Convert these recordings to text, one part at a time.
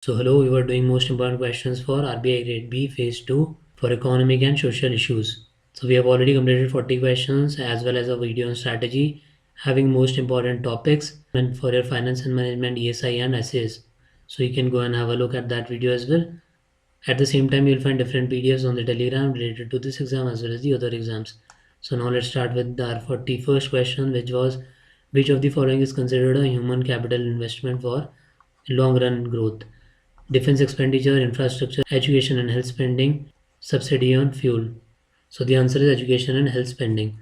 So hello, we were doing most important questions for RBI Grade B Phase 2 for economic and social issues. So we have already completed 40 questions as well as a video on strategy having most important topics and for your finance and management ESI and essays. So you can go and have a look at that video as well. At the same time, you'll find different PDFs on the Telegram related to this exam as well as the other exams. So now let's start with our 41st question, which was which of the following is considered a human capital investment for long run growth? Defense expenditure, infrastructure, education and health spending, subsidy on fuel. So the answer is education and health spending.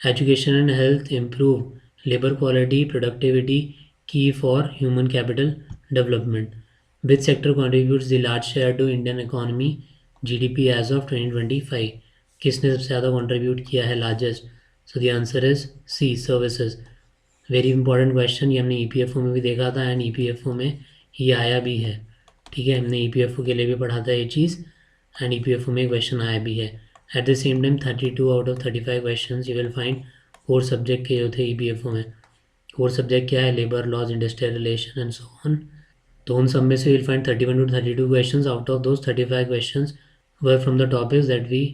Education and health improve labor quality, productivity, key for human capital development. Which sector contributes the large share to Indian economy GDP as of 2025? किसने सबसे ज़्यादा contribute किया है largest? So the answer is C, services. Very important question, ये हमने EPFO में भी देखा था एंड ईपीएफओ में ये आया भी है. ठीक है, हमने ईपीएफओ के लिए भी पढ़ा था ये चीज़ एंड ईपीएफओ में क्वेश्चन आया भी है. At the same time 32 out of 35 question you will find core subject के जो थे ईपीएफओ में. कोर सब्जेक्ट क्या है? Labour laws, industrial relation and so on. तो उन सब में से will find 31 to 32 question. Out of those 35 question were from the topics that we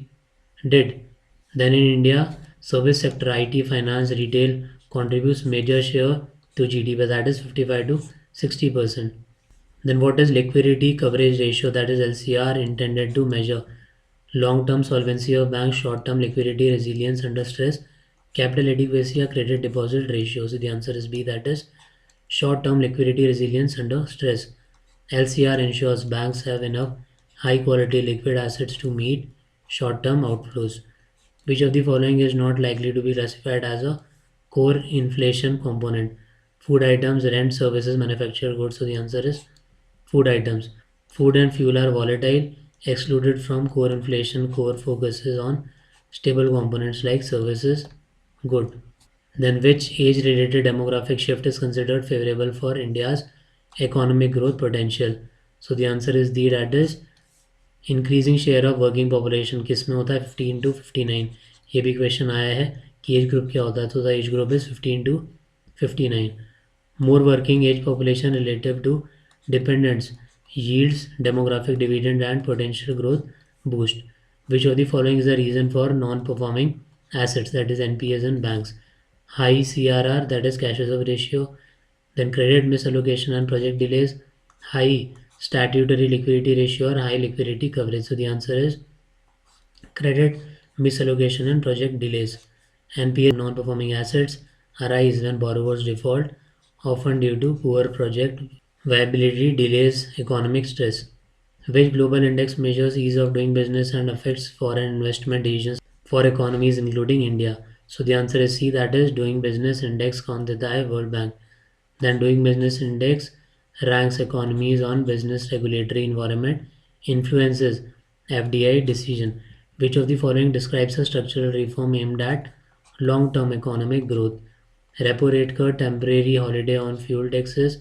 did. Then in India, service sector, IT, finance, retail contributes major share to GDP, that is 55 to 60%. Then what is liquidity coverage ratio, that is LCR, intended to measure long-term solvency of banks, short-term liquidity resilience under stress, capital adequacy or credit deposit ratio. So the answer is B, that is short-term liquidity resilience under stress. LCR ensures banks have enough high-quality liquid assets to meet short-term outflows. Which of the following is not likely to be classified as a core inflation component? Food items, rent, services, manufactured goods. So the answer is food items. Food and fuel are volatile, excluded from core inflation. Core focuses on stable components like services, good. Then which age-related demographic shift is considered favorable for India's economic growth potential? So the answer is D, that is increasing share of working population. किस में होता है? 15 to 59. ये भी question आया है कि age group क्या होता है, तो the age group is 15 to 59. More working age population relative to dependents yields demographic dividend and potential growth boost. Which of the following is the reason for non-performing assets, that is NPAs and banks? High CRR, that is cash reserve ratio. Then credit misallocation and project delays, high statutory liquidity ratio or high liquidity coverage. So the answer is credit misallocation and project delays. NPA, non-performing assets, arise when borrowers default, often due to poor project viability, delays, economic stress. Which global index measures ease of doing business and affects foreign investment decisions for economies including India? So the answer is C, that is doing business index कौन देता है? World Bank. Then doing business index ranks economies on business regulatory environment, influences FDI decision. Which of the following describes a structural reform aimed at long-term economic growth? Repo rate cut, temporary holiday on fuel taxes,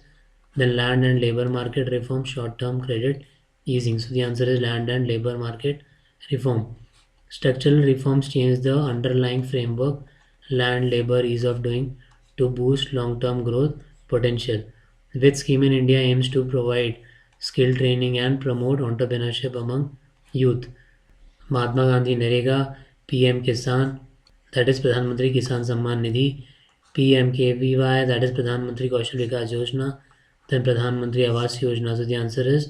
then land and labor market reform, short-term credit easing. So the answer is land and labor market reform. Structural reforms change the underlying framework, land, labor, ease of doing to boost long-term growth potential. Which scheme in India aims to provide skill training and promote entrepreneurship among youth? Mahatma Gandhi NREGA, PM किसान, that is प्रधानमंत्री किसान Samman Nidhi, PMKVY, that is प्रधानमंत्री कौशल विकास योजना, then प्रधानमंत्री Awas Yojana. So the answer is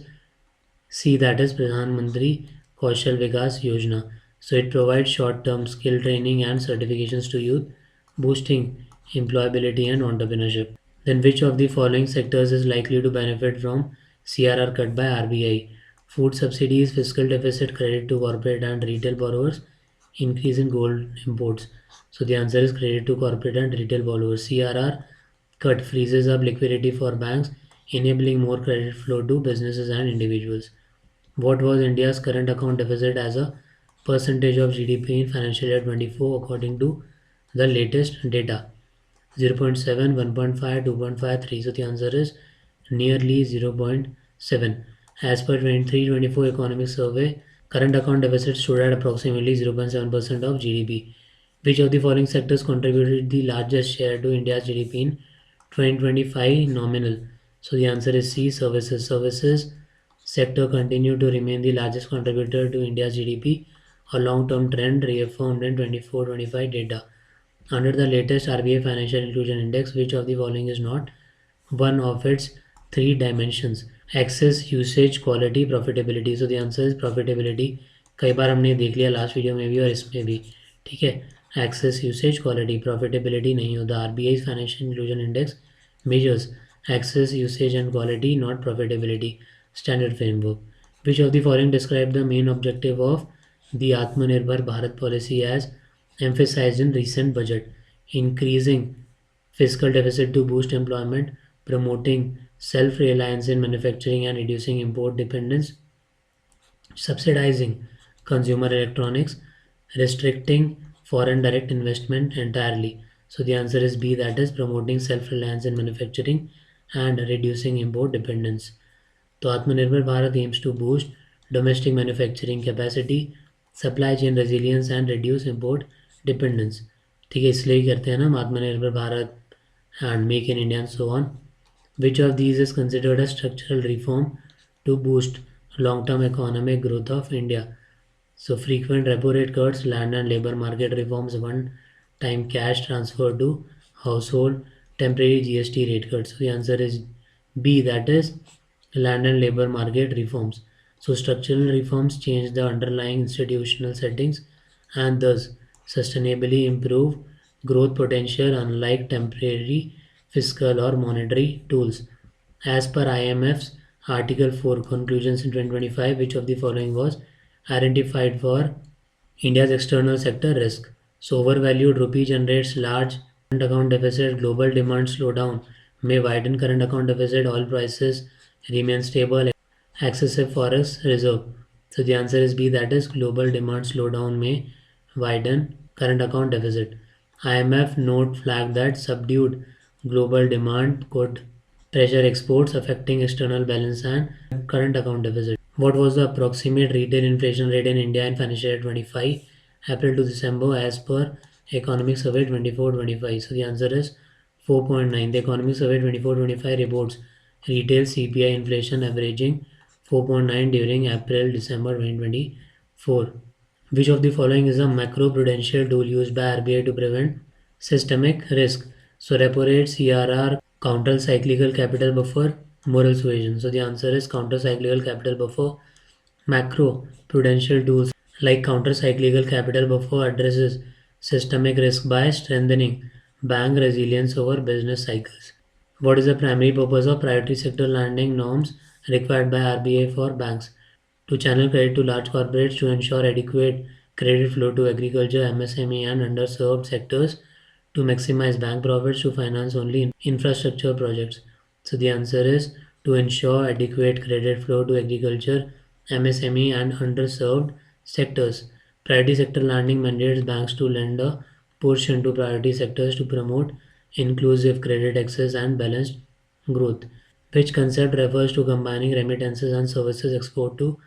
C, that is प्रधानमंत्री कौशल विकास योजना. So it provides short-term skill training and certifications to youth, boosting employability and entrepreneurship. Then which of the following sectors is likely to benefit from CRR cut by RBI? Food subsidies, fiscal deficit, credit to corporate and retail borrowers, increase in gold imports. So the answer is credit to corporate and retail borrowers. CRR cut freezes up liquidity for banks, enabling more credit flow to businesses and individuals. What was India's current account deficit as a percentage of GDP in financial year 24 according to the latest data? 0.7, 1.5, 2.5, 3. So the answer is nearly 0.7. As per 23-24 economic survey, current account deficit stood at approximately 0.7% of GDP. Which of the following sectors contributed the largest share to India's GDP in 2025 nominal? So the answer is C, services. Services sector continue to remain the largest contributor to India's GDP, a long-term trend reaffirmed in 24-25 data. Under the latest RBI Financial Inclusion Index, which of the following is not one of its three dimensions? Access, usage, quality, profitability. So the answer is profitability. कई बार हमने देख लिया last video में भी और इसमें भी, ठीक है. Access, usage, quality, profitability नहीं होता. RBI Financial Inclusion Index measures access, usage and quality, not profitability. Standard framework. Which of the following describe the main objective of the Atmanirbhar Bharat policy as emphasized in recent budget? Increasing fiscal deficit to boost employment, promoting self-reliance in manufacturing and reducing import dependence, subsidizing consumer electronics, restricting foreign direct investment entirely. So the answer is B, that is promoting self-reliance in manufacturing and reducing import dependence. तो आत्मनिर्भर Bharat aims to boost domestic manufacturing capacity, supply chain resilience and reduce import dependence. ठीक है, इसलिए ही करते हैं ना हम आत्मनिर्भर Bharat and make in India and so on. Which of these is considered a structural reform to boost long-term economic growth of India? So frequent repo rate cuts, land and labor market reforms, one-time cash transfer to household, temporary GST rate cuts. So the answer is B, that is land and labor market reforms. So structural reforms change the underlying institutional settings and thus sustainably improve growth potential, unlike temporary fiscal or monetary tools. As per IMF's Article 4 conclusions in 2025, which of the following was identified for India's external sector risk? So overvalued rupee generates large current account deficit, global demand slowdown may widen current account deficit, oil prices remain stable, excessive forex reserve. So the answer is B, that is global demand slowdown may widen current account deficit. IMF note flagged that subdued global demand could pressure exports, affecting external balance and current account deficit. What was the approximate retail inflation rate in India in financial year 25, April to December, as per Economic Survey 24-25? So the answer is 4.9. The Economic Survey 24-25 reports retail CPI inflation averaging 4.9 during April-December 2024. Which of the following is a macroprudential tool used by RBI to prevent systemic risk? So repo rate, CRR, counter-cyclical capital buffer, moral suasion. So the answer is counter-cyclical capital buffer. Macro-prudential tools like counter-cyclical capital buffer addresses systemic risk by strengthening bank resilience over business cycles. What is the primary purpose of priority sector lending norms required by RBI for banks? To channel credit to large corporates, to ensure adequate credit flow to agriculture, MSME and underserved sectors, to maximize bank profits, to finance only infrastructure projects. So the answer is to ensure adequate credit flow to agriculture, MSME and underserved sectors. Priority sector lending mandates banks to lend a portion to priority sectors to promote inclusive credit access and balanced growth, which concept refers to combining remittances and services export to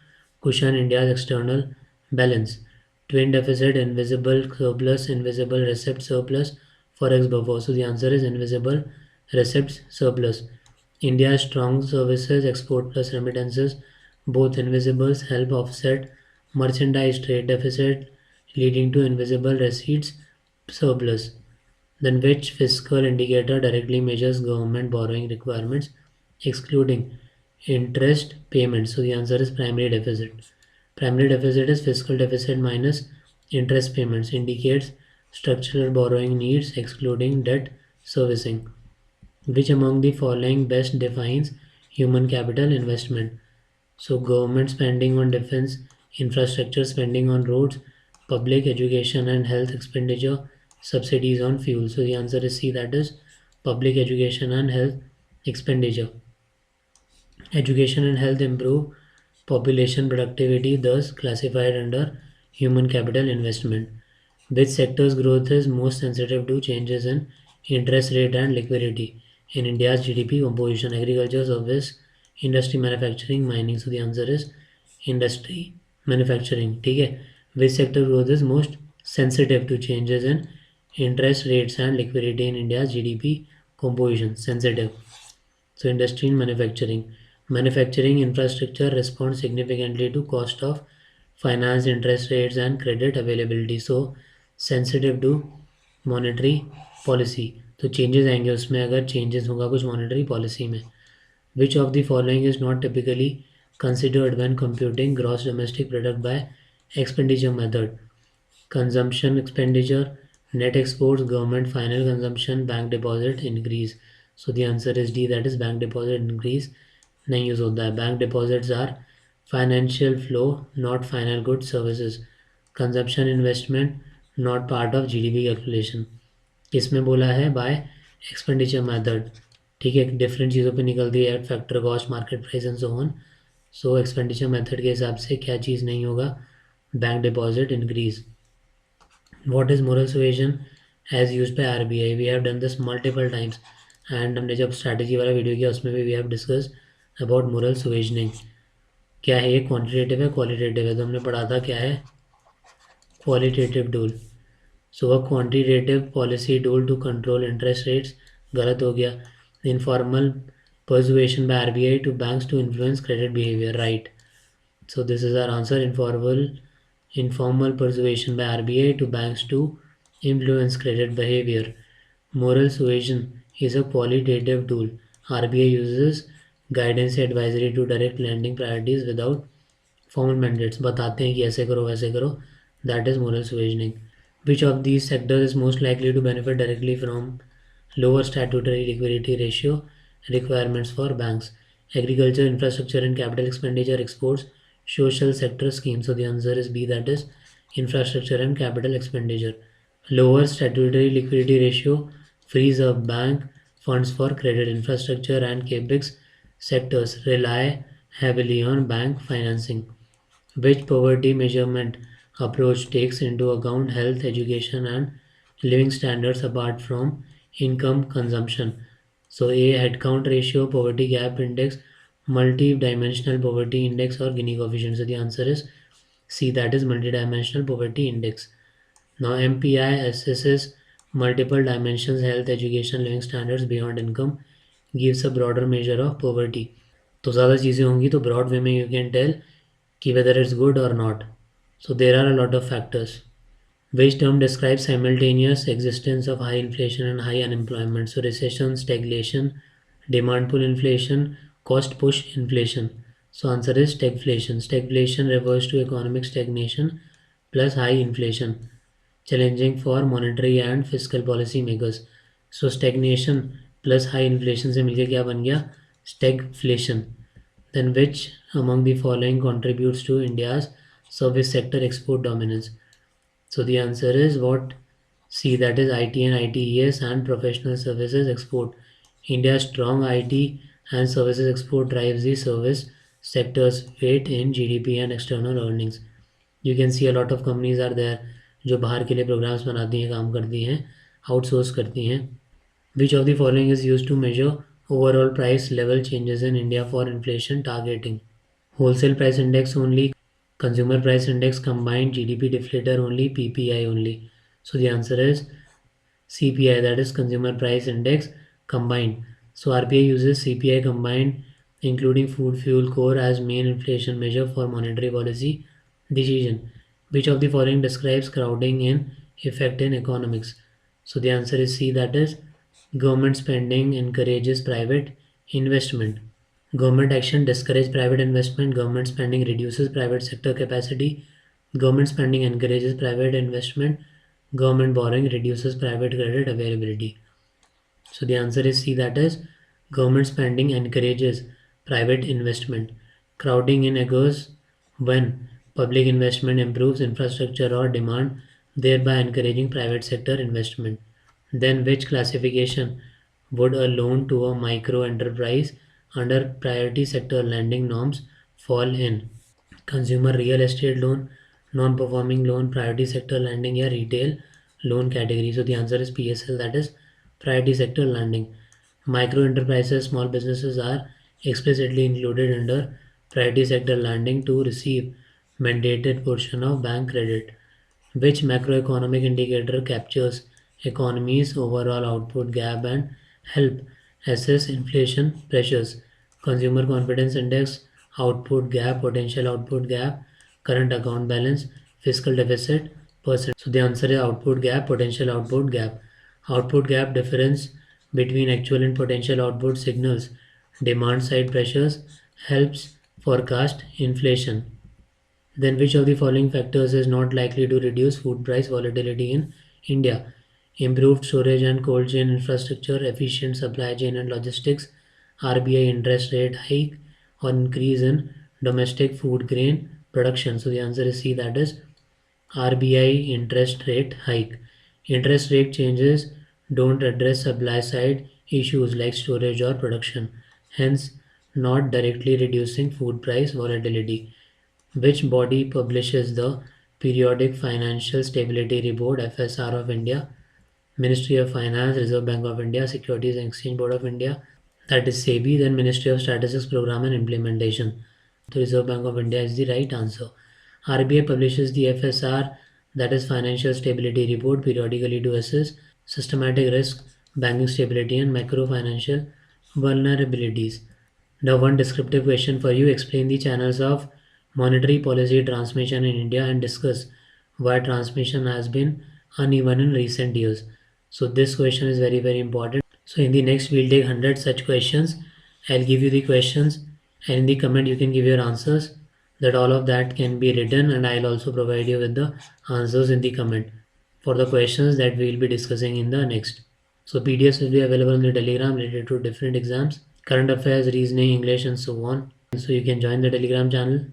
cushion India's external balance. Twin deficit, invisible surplus, invisible receipt surplus, forex buffer. So the answer is invisible receipts surplus. India's strong services export plus remittances, both invisibles, help offset merchandise trade deficit, leading to invisible receipts surplus. Then which fiscal indicator directly measures government borrowing requirements excluding interest payments? So the answer is primary deficit. Primary deficit is fiscal deficit minus interest payments, indicates structural borrowing needs excluding debt servicing. Which among the following best defines human capital investment? So government spending on defense, infrastructure spending on roads, public education and health expenditure, subsidies on fuel. So the answer is C, that is public education and health expenditure. Education and health improve population productivity, thus classified under human capital investment. Which sector's growth is most sensitive to changes in interest rate and liquidity in India's GDP composition? Agriculture, service, industry, manufacturing, mining. So the answer is industry, manufacturing. ठीक है. Which sector growth is most sensitive to changes in interest rates and liquidity in India's GDP composition? Sensitive. So industry and manufacturing. Manufacturing infrastructure responds significantly to cost of finance, interest rates and credit availability. So sensitive to monetary policy. तो changes आएंगे उसमें अगर changes होगा कुछ monetary policy में. Which of the following is not typically considered when computing gross domestic product by expenditure method? Consumption expenditure, net exports, government final consumption, bank deposit increase. So the answer is D, that is bank deposit increase नहीं use होता है. Bank deposits are financial flow not final good services. Consumption investment not part of GDP calculation. इसमें बोला है bye expenditure method. ठीक है, different चीज़ों पे निकलती है, factor cost, market price and so on. So expenditure method के हिसाब से क्या चीज़ नहीं होगा? Bank deposit increase. What is moral suasion as used by RBI? We have done this multiple times and हमने जब स्ट्रैटेजी वाला वीडियो किया उसमें भी we have discussed about moral suasioning. क्या है ये? क्वांटिटेटिव है, क्वालिटेटिव है? तो हमने पढ़ा था क्या है? Qualitative tool. So a quantitative policy tool to control interest rates. गलत हो गया. Informal persuasion by RBI to banks to influence credit behavior. Right. So this is our answer. Informal persuasion by RBI to banks to influence credit behavior. Moral suasion is a qualitative tool. RBI uses guidance advisory to direct lending priorities without formal mandates. बताते हैं कि ऐसे करो वैसे करो. That is moral suasioning. Which of these sectors is most likely to benefit directly from lower statutory liquidity ratio requirements for banks? Agriculture, infrastructure and capital expenditure, exports, social sector schemes. So the answer is B, that is infrastructure and capital expenditure. Lower statutory liquidity ratio frees up bank funds for credit. Infrastructure and capex sectors rely heavily on bank financing. Which poverty measurement approach takes into account health, education, and living standards apart from income consumption? So, A, headcount ratio, poverty gap index, multi-dimensional poverty index, or Gini coefficient. So, the answer is C, that is multi-dimensional poverty index. Now, MPI assesses multiple dimensions, health, education, living standards beyond income, gives a broader measure of poverty. तो ज़्यादा चीज़ें होंगी तो broad way में you can tell कि whether it's good or not. So there are a lot of factors. Which term describes simultaneous existence of high inflation and high unemployment? So recession, stagnation, demand pull inflation, cost push inflation. So answer is stagflation. Stagflation refers to economic stagnation plus high inflation, challenging for monetary and fiscal policy makers. So stagnation plus high inflation से मिलके क्या बन गया? Stagflation. Then which among the following contributes to India's service sector export dominance? So the answer is what? C, that is IT and ITES and professional services export. India's strong IT and services export drives the service sector's weight in GDP and external earnings. You can see a lot of companies are there जो बाहर के लिए programmes बनाती हैं, काम करती हैं, outsource करती हैं. Which of the following is used to measure overall price level changes in India for inflation targeting? Wholesale price index only, consumer price index combined, GDP deflator only, PPI only. So the answer is CPI, that is consumer price index combined. So RBI uses CPI combined including food fuel core as main inflation measure for monetary policy decision. Which of the following describes crowding in effect in economics? So the answer is C, that is government spending encourages private investment. Government action discourages private investment. Government spending reduces private sector capacity. Government spending encourages private investment. Government borrowing reduces private credit availability. So the answer is C, that is government spending encourages private investment. Crowding in occurs when public investment improves infrastructure or demand, thereby encouraging private sector investment. Then which classification would a loan to a micro enterprise under priority sector lending norms fall in? Consumer real estate loan, non-performing loan, priority sector lending या retail loan category. So the answer is PSL, that is priority sector lending. Micro enterprises, small businesses are explicitly included under priority sector lending to receive mandated portion of bank credit. Which macroeconomic indicator captures economy's overall output gap and help assess inflation pressures? consumer confidence index, output gap, potential output gap, current account balance, fiscal deficit, percent. So the answer is output gap, potential output gap. Output gap difference between actual and potential output signals demand side pressures, helps forecast inflation. Then which of the following factors is not likely to reduce food price volatility in India? Improved storage and cold chain infrastructure, efficient supply chain and logistics, RBI interest rate hike, or increase in domestic food grain production. So the answer is C, that is RBI interest rate hike. Interest rate changes don't address supply side issues like storage or production, hence not directly reducing food price volatility. Which body publishes the Periodic Financial Stability Report FSR of India? Ministry of Finance, Reserve Bank of India, Securities and Exchange Board of India, that is SEBI, then Ministry of Statistics Program and Implementation. The Reserve Bank of India is the right answer. RBI publishes the FSR, that is Financial Stability Report, periodically to assess systematic risk, banking stability and macro financial vulnerabilities. Now one descriptive question for you. Explain the channels of monetary policy transmission in India and discuss why transmission has been uneven in recent years. So this question is very important. So in the next we'll take 100 such questions. I'll give you the questions and in the comment you can give your answers. That all of that can be written and I'll also provide you with the answers in the comment for the questions that we'll be discussing in the next. So PDFs will be available in the Telegram related to different exams, current affairs, reasoning, English and so on. So you can join the Telegram channel.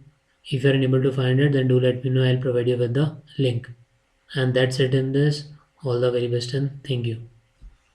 If you are unable to find it, then do let me know. I'll provide you with the link. And that's it in this. All the very best and thank you.